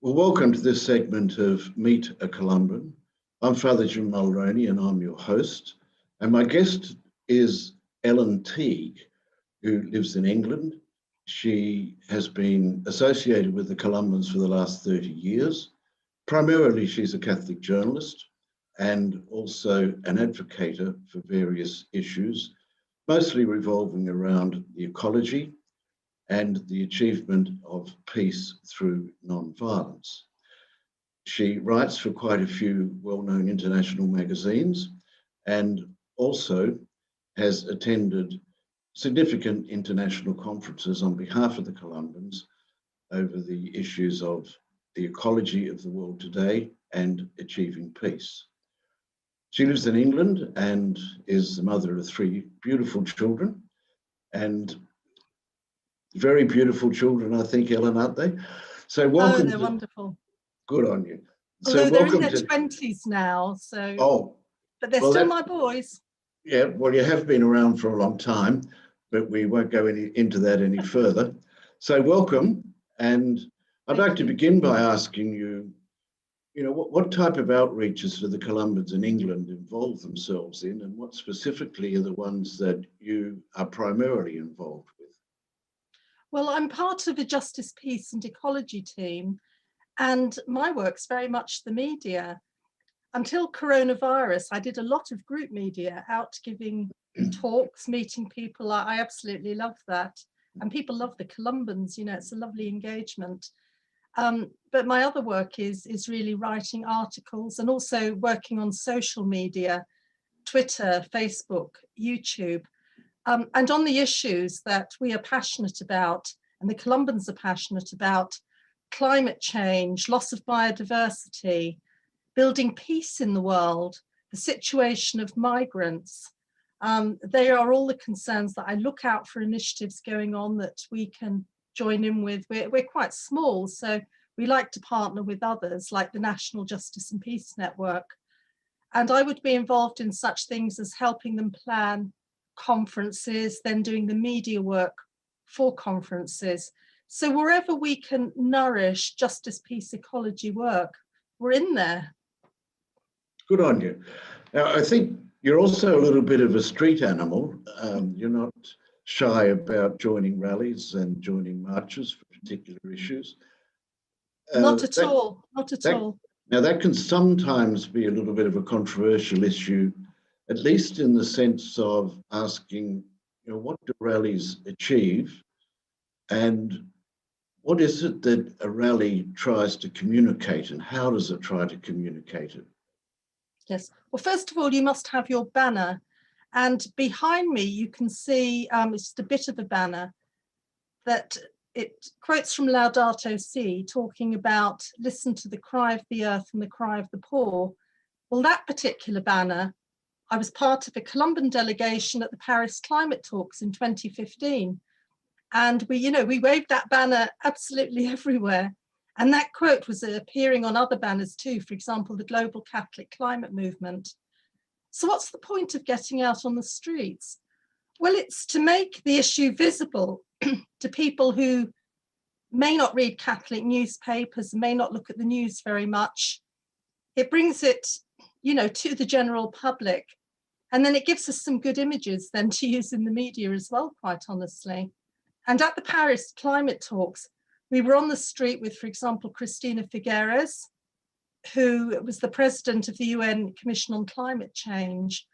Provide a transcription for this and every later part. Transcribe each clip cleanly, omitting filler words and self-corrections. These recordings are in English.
Well, welcome to this segment of Meet a Columban. I'm Father Jim Mulroney and I'm your host. And my guest is Ellen Teague, who lives in England. She has been associated with the Columbans for the last 30 years. Primarily, she's a Catholic journalist and also an advocate for various issues, mostly revolving around the ecology and the achievement of peace through non-violence. She writes for quite a few well-known international magazines and also has attended significant international conferences on behalf of the Columbans over the issues of the ecology of the world today and achieving peace. She lives in England and is the mother of 3 beautiful children, and very beautiful children, I think, Ellen, aren't they? So welcome. Oh, they're wonderful. Good on you. Although so they're in their 20s now, so. Oh. But they're still my boys. Yeah, well, you have been around for a long time, but we won't go into that any further. So welcome, and I'd like to begin by asking you, what type of outreaches do the Columbans in England involve themselves in, and what specifically are the ones that you are primarily involved with? Well, I'm part of a Justice, Peace and Ecology team, and my work's very much the media. Until coronavirus, I did a lot of group media, out giving talks, meeting people. I absolutely love that. And people love the Columbans, it's a lovely engagement. But my other work is really writing articles and also working on social media, Twitter, Facebook, YouTube, and on the issues that we are passionate about and the Columbans are passionate about: climate change, loss of biodiversity, building peace in the world, the situation of migrants. They are all the concerns that I look out for initiatives going on that we can join in with. We're quite small, so we like to partner with others like the National Justice and Peace Network. And I would be involved in such things as helping them plan conferences, then doing the media work for conferences. So wherever we can nourish justice, peace, ecology work, we're in there. Good on you. Now, I think you're also a little bit of a street animal. You're not shy about joining rallies and joining marches for particular issues. Not at all. Now, that can sometimes be a little bit of a controversial issue, at least in the sense of asking, what do rallies achieve, and what is it that a rally tries to communicate, and how does it try to communicate it? Yes. Well, first of all, you must have your banner. And behind me, you can see, it's just a bit of a banner that it quotes from Laudato Si, talking about listen to the cry of the earth and the cry of the poor. Well, that particular banner, I was part of a Columban delegation at the Paris climate talks in 2015. And we waved that banner absolutely everywhere. And that quote was appearing on other banners too, for example, the Global Catholic Climate Movement. So what's the point of getting out on the streets? Well, it's to make the issue visible to people who may not read Catholic newspapers, may not look at the news very much. It brings it, to the general public. And then it gives us some good images then to use in the media as well, quite honestly. And at the Paris climate talks, we were on the street with, for example, Cristina Figueres, who was the president of the UN Commission on Climate Change,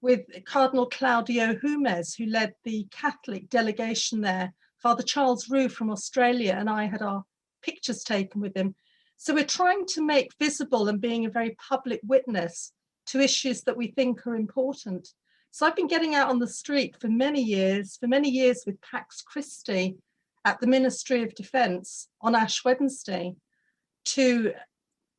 with Cardinal Claudio Humes, who led the Catholic delegation there. Father Charles Roux from Australia and I had our pictures taken with him. So we're trying to make visible and being a very public witness to issues that we think are important. So I've been getting out on the street for many years with Pax Christi at the Ministry of Defence on Ash Wednesday, to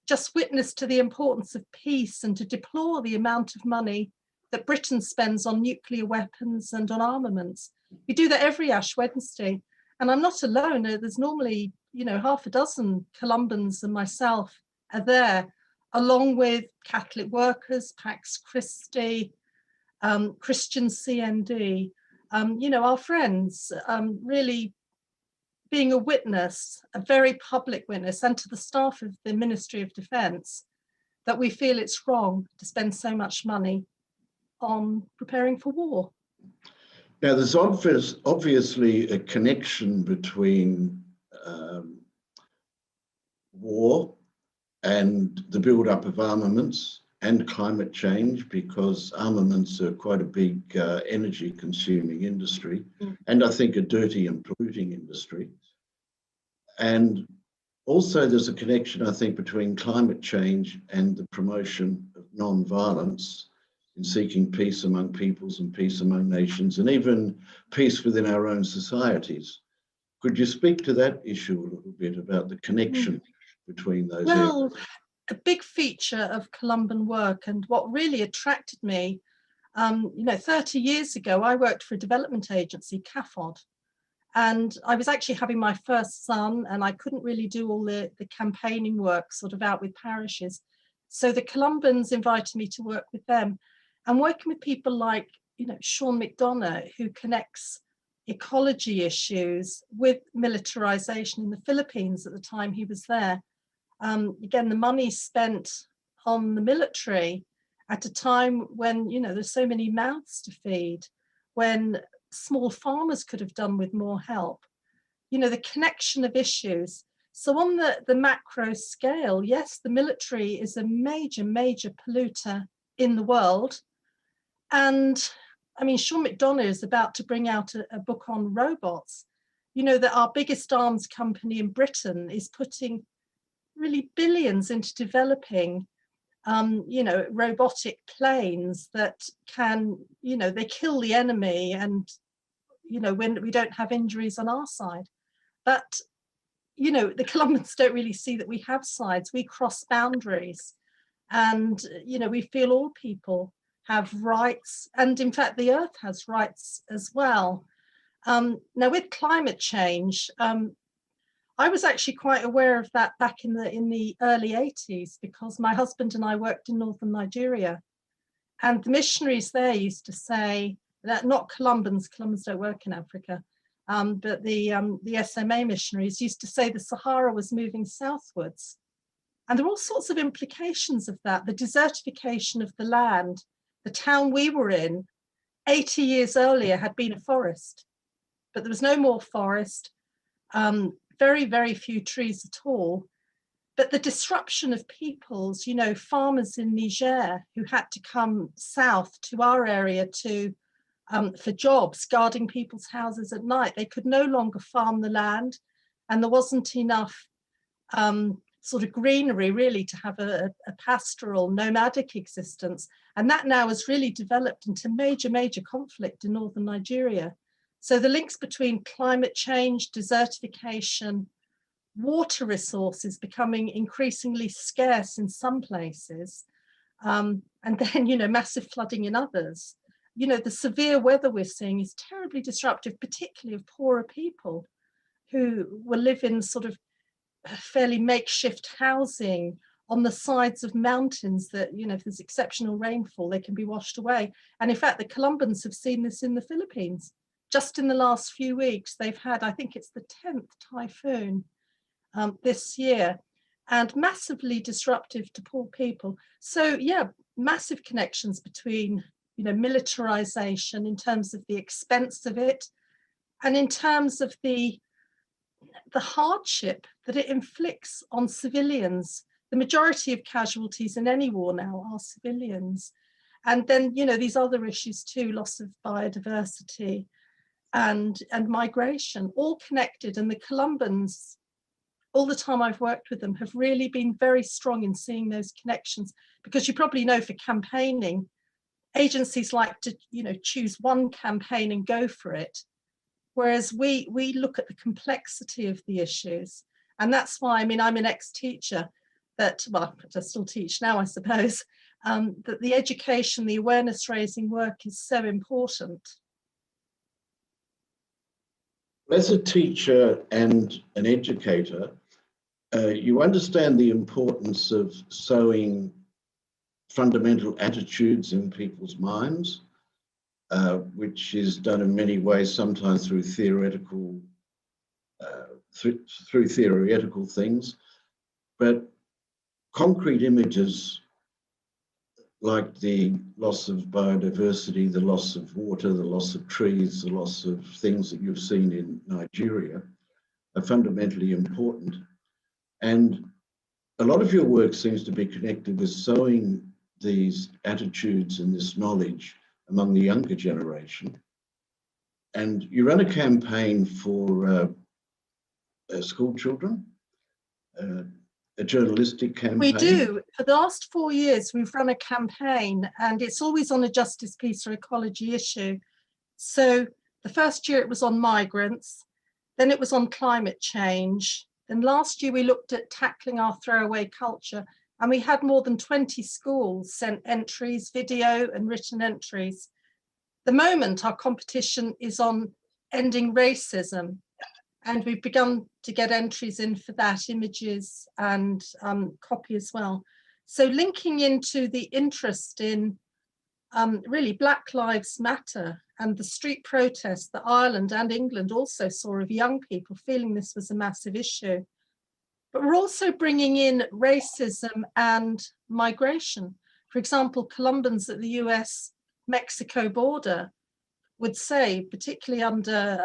just witness to the importance of peace and to deplore the amount of money that Britain spends on nuclear weapons and on armaments. We do that every Ash Wednesday, and I'm not alone. There's normally, half a dozen Columbans and myself are there, along with Catholic workers, Pax Christi, Christian CND, our friends, really being a witness, a very public witness, and to the staff of the Ministry of Defence, that we feel it's wrong to spend so much money on preparing for war. Now, there's obviously a connection between war and the build-up of armaments and climate change, because armaments are quite a big energy-consuming industry, and I think a dirty and polluting industry. And also there's a connection, I think, between climate change and the promotion of non-violence in seeking peace among peoples and peace among nations, and even peace within our own societies. Could you speak to that issue a little bit, about the connection between those areas? A big feature of Columban work, and what really attracted me, 30 years ago, I worked for a development agency, CAFOD, and I was actually having my first son, and I couldn't really do all the campaigning work sort of out with parishes. So the Columbans invited me to work with them, and working with people like, Sean McDonough, who connects ecology issues with militarization in the Philippines at the time he was there. Again, the money spent on the military at a time when, there's so many mouths to feed, when small farmers could have done with more help, the connection of issues. So on the macro scale, yes, the military is a major, major polluter in the world. And I mean, Sean McDonough is about to bring out a book on robots. That our biggest arms company in Britain is putting really billions into developing, robotic planes that can, they kill the enemy, and, when we don't have injuries on our side. But, the Columbans don't really see that we have sides. We cross boundaries, and, we feel all people have rights, and in fact, the earth has rights as well. Now, with climate change, I was actually quite aware of that back in the early 80s, because my husband and I worked in northern Nigeria, and the missionaries there used to say that, not Columbans don't work in Africa, but the SMA missionaries used to say the Sahara was moving southwards. And there are all sorts of implications of that, the desertification of the land. The town we were in 80 years earlier had been a forest, but there was no more forest. Very, very few trees at all. But the disruption of peoples, farmers in Niger who had to come south to our area for jobs, guarding people's houses at night. They could no longer farm the land, and there wasn't enough sort of greenery really to have a pastoral, nomadic existence. And that now has really developed into major, major conflict in northern Nigeria. So the links between climate change, desertification, water resources becoming increasingly scarce in some places, and then, massive flooding in others. The severe weather we're seeing is terribly disruptive, particularly of poorer people who will live in sort of fairly makeshift housing on the sides of mountains that, if there's exceptional rainfall, they can be washed away. And in fact, the Columbans have seen this in the Philippines. Just in the last few weeks, they've had, I think it's the 10th typhoon this year, and massively disruptive to poor people. So yeah, massive connections between, militarization in terms of the expense of it, and in terms of the hardship that it inflicts on civilians. The majority of casualties in any war now are civilians. And then, these other issues too, loss of biodiversity and migration, all connected. And the Columbans, all the time I've worked with them, have really been very strong in seeing those connections, because you probably know, for campaigning, agencies like to, choose one campaign and go for it. Whereas we look at the complexity of the issues. And that's why, I'm an ex-teacher that, well, I still teach now, I suppose, that the education, the awareness raising work is so important. As a teacher and an educator, you understand the importance of sowing fundamental attitudes in people's minds, which is done in many ways, sometimes through theoretical through theoretical things, but concrete images like the loss of biodiversity, the loss of water, the loss of trees, the loss of things that you've seen in Nigeria are fundamentally important. And a lot of your work seems to be connected with sowing these attitudes and this knowledge among the younger generation. And you run a campaign for school children, a journalistic campaign. We do. For the last 4 years, we've run a campaign, and it's always on a justice, peace, or ecology issue. So the first year it was on migrants, then it was on climate change. Then last year we looked at tackling our throwaway culture, and we had more than 20 schools sent entries, video and written entries. The moment our competition is on ending racism, and we've begun to get entries in for that, images and copy as well. So linking into the interest in really Black Lives Matter and the street protests that Ireland and England also saw of young people feeling this was a massive issue. But we're also bringing in racism and migration. For example, Columbans at the US-Mexico border would say, particularly under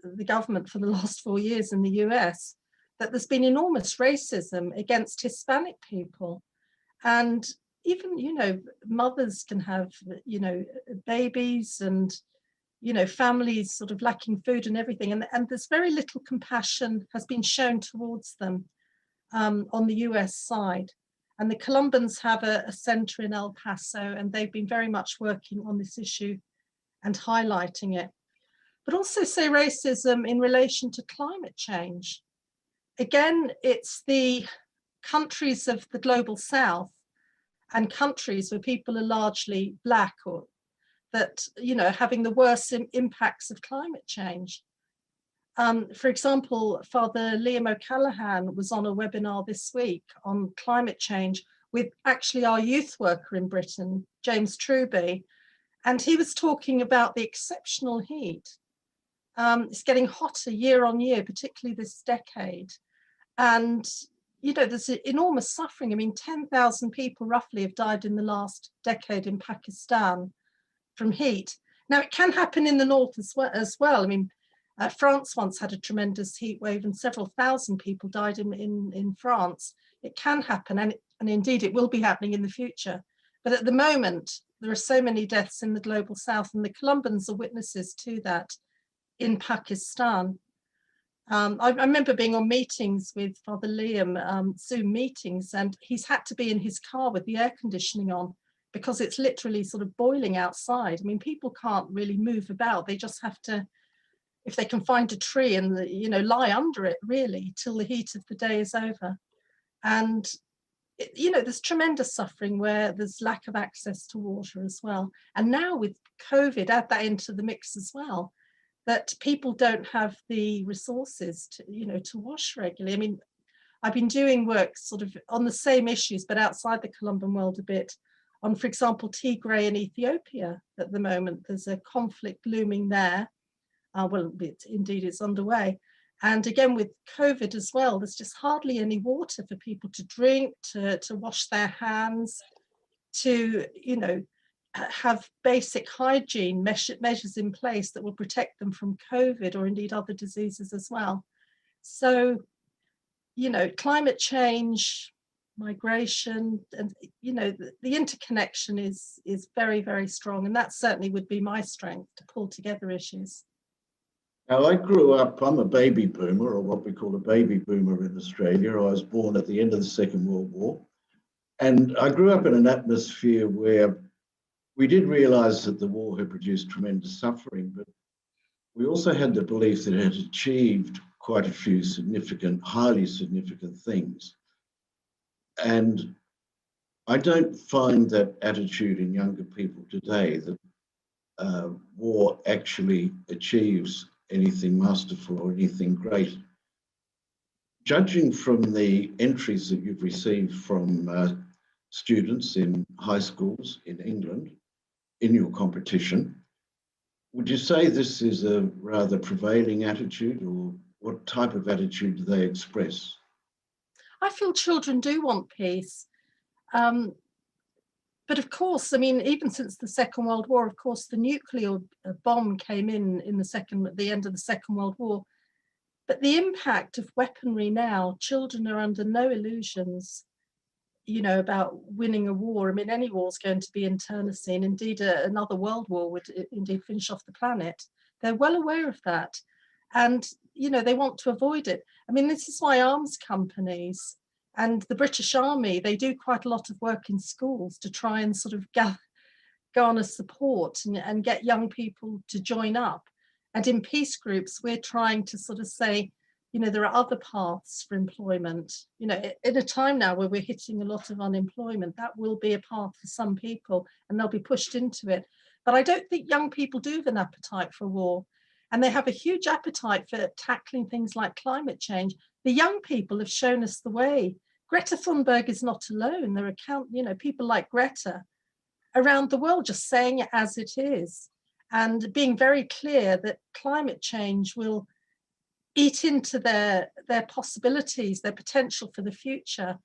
the government for the last 4 years in the US, that there's been enormous racism against Hispanic people. And even, mothers can have, babies and, families sort of lacking food and everything. And there's very little compassion has been shown towards them on the US side. And the Columbans have a centre in El Paso, and they've been very much working on this issue and highlighting it. But also say racism in relation to climate change. Again, it's the countries of the global south and countries where people are largely Black or that, having the worst impacts of climate change. For example, Father Liam O'Callaghan was on a webinar this week on climate change with actually our youth worker in Britain, James Truby, and he was talking about the exceptional heat. It's getting hotter year on year, particularly this decade. And, there's enormous suffering. I mean, 10,000 people roughly have died in the last decade in Pakistan from heat. Now, it can happen in the north as well. I mean, France once had a tremendous heat wave and several thousand people died in France. It can happen, and indeed it will be happening in the future. But at the moment, there are so many deaths in the global south, and the Columbans are witnesses to that in Pakistan. I remember being on meetings with Father Liam, Zoom meetings, and he's had to be in his car with the air conditioning on because it's literally sort of boiling outside. I mean, people can't really move about. They just have to, if they can find a tree and, lie under it really till the heat of the day is over. And, there's tremendous suffering where there's lack of access to water as well. And now with COVID, add that into the mix as well, that people don't have the resources to, to wash regularly. I mean, I've been doing work sort of on the same issues, but outside the Columban world a bit, on, for example, Tigray in Ethiopia at the moment. There's a conflict looming there. Indeed, it's underway. And again, with COVID as well, there's just hardly any water for people to drink, to wash their hands, to, have basic hygiene measures in place that will protect them from COVID or indeed other diseases as well. So, climate change, migration, and, the interconnection is very, very strong. And that certainly would be my strength, to pull together issues. Now, I grew up, I'm a baby boomer, or what we call a baby boomer in Australia. I was born at the end of the Second World War. And I grew up in an atmosphere where we did realize that the war had produced tremendous suffering, but we also had the belief that it had achieved quite a few significant, highly significant things. And I don't find that attitude in younger people today, that war actually achieves anything masterful or anything great. Judging from the entries that you've received from students in high schools in England in your competition, Would you say this is a rather prevailing attitude, or what type of attitude do they express? I feel children do want peace. But of course, I mean, even since the Second World War, of course, the nuclear bomb came in the end of the Second World War. But the impact of weaponry now, children are under no illusions, you know, about winning a war. I mean, any war is going to be internecine. Indeed, another world war would indeed finish off the planet. They're well aware of that. And, you know, they want to avoid it. I mean, this is why arms companies and the British Army, they do quite a lot of work in schools to try and sort of garner support and get young people to join up. And in peace groups, we're trying to sort of say, you know, there are other paths for employment. You know, in a time now where we're hitting a lot of unemployment, that will be a path for some people and they'll be pushed into it. But I don't think young people do have an appetite for war. And they have a huge appetite for tackling things like climate change. The young people have shown us the way. Greta Thunberg is not alone. There are people like Greta around the world just saying it as it is and being very clear that climate change will eat into their possibilities, their potential for the future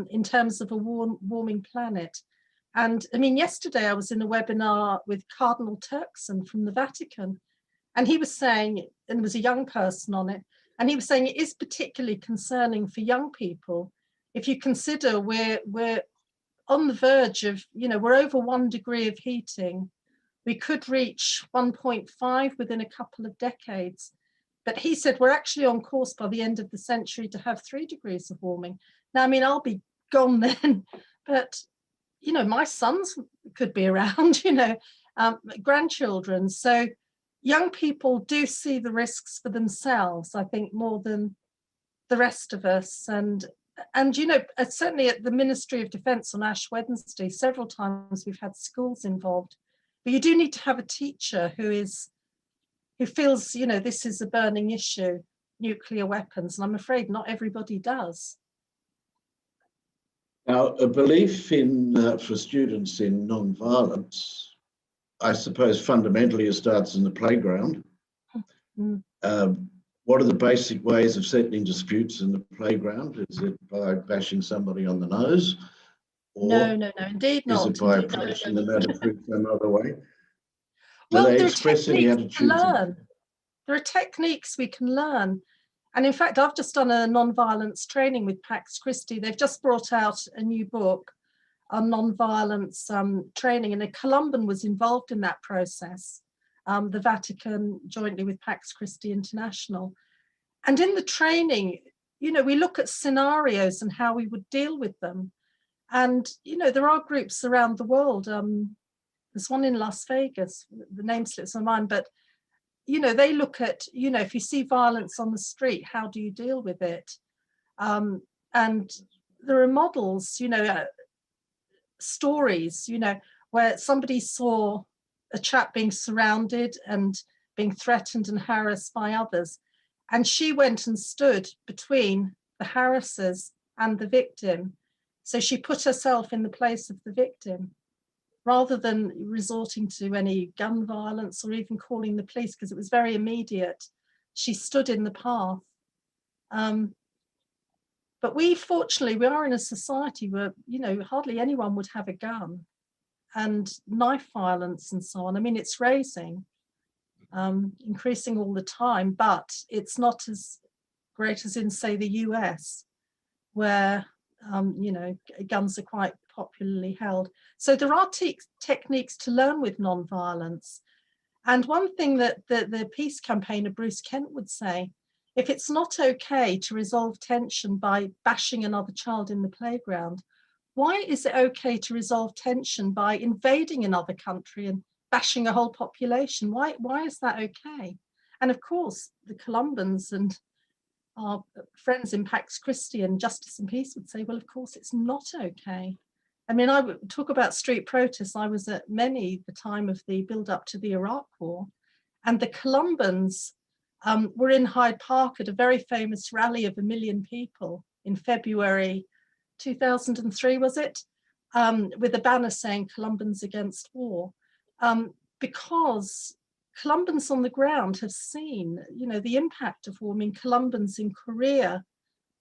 in terms of a warming planet. And I mean, yesterday I was in a webinar with Cardinal Turkson from the Vatican, and he was saying, and there was a young person on it, and he was saying it is particularly concerning for young people if you consider we're on the verge of, you know, we're over 1 degree of heating. We could reach 1.5 within a couple of decades. But he said we're actually on course by the end of the century to have 3 degrees of warming. Now, I mean, I'll be gone then, but, you know, my sons could be around, you know, grandchildren. So young people do see the risks for themselves, I think, more than the rest of us. And you know, certainly at the Ministry of Defence on Ash Wednesday, several times we've had schools involved. But you do need to have a teacher who feels, you know, this is a burning issue, nuclear weapons. And I'm afraid not everybody does. Now, a belief for students in non-violence, I suppose fundamentally it starts in the playground. Mm. What are the basic ways of settling disputes in the playground? Is it by bashing somebody on the nose? Or no, indeed not. Is it by approaching the matter through some other way? Do Well, they there are express any techniques to attitudes? learn. There are techniques we can learn. And in fact, I've just done a non-violence training with Pax Christi. They've just brought out a new book on non-violence training, and a Columban was involved in that process, the Vatican jointly with Pax Christi International. And in the training, you know, we look at scenarios and how we would deal with them. And, you know, there are groups around the world. There's one in Las Vegas, the name slips my mind, but, you know, they look at, you know, if you see violence on the street, how do you deal with it? And there are models, you know, stories, you know, where somebody saw a chap being surrounded and being threatened and harassed by others. And she went and stood between the harassers and the victim. So she put herself in the place of the victim, rather than resorting to any gun violence or even calling the police, because it was very immediate. She stood in the path. But fortunately, we are in a society where, you know, hardly anyone would have a gun, and knife violence and so on. I mean, it's rising, increasing all the time, but it's not as great as in, say, the US, where, you know, guns are quite popularly held. So there are techniques to learn with non-violence. And one thing that the peace campaigner Bruce Kent would say, if it's not okay to resolve tension by bashing another child in the playground, why is it okay to resolve tension by invading another country and bashing a whole population? Why is that okay? And of course, the Columbans and our friends in Pax Christi and Justice and Peace would say, well, of course, it's not okay. I mean, I would talk about street protests. I was at many the time of the build up to the Iraq War, and the Columbans were in Hyde Park at a very famous rally of 1 million people in February 2003, was it? With a banner saying Columbans against war, because Columbans on the ground have seen, you know, the impact of warming. Columbans in Korea.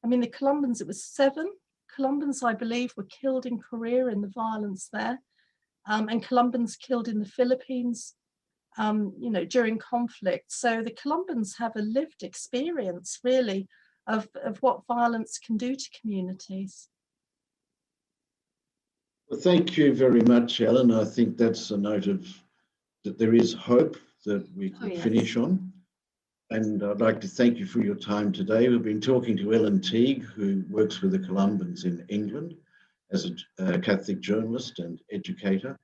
I mean, the Columbans, it was 7 Columbans, I believe, were killed in Korea in the violence there, and Columbans killed in the Philippines, you know, during conflict. So the Columbans have a lived experience, really, of what violence can do to communities. Well, thank you very much, Ellen. I think that's a note of that there is hope that we can finish on. And I'd like to thank you for your time today. We've been talking to Ellen Teague, who works with the Columbans in England as a Catholic journalist and educator.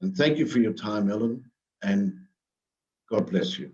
And thank you for your time, Ellen, and God bless you.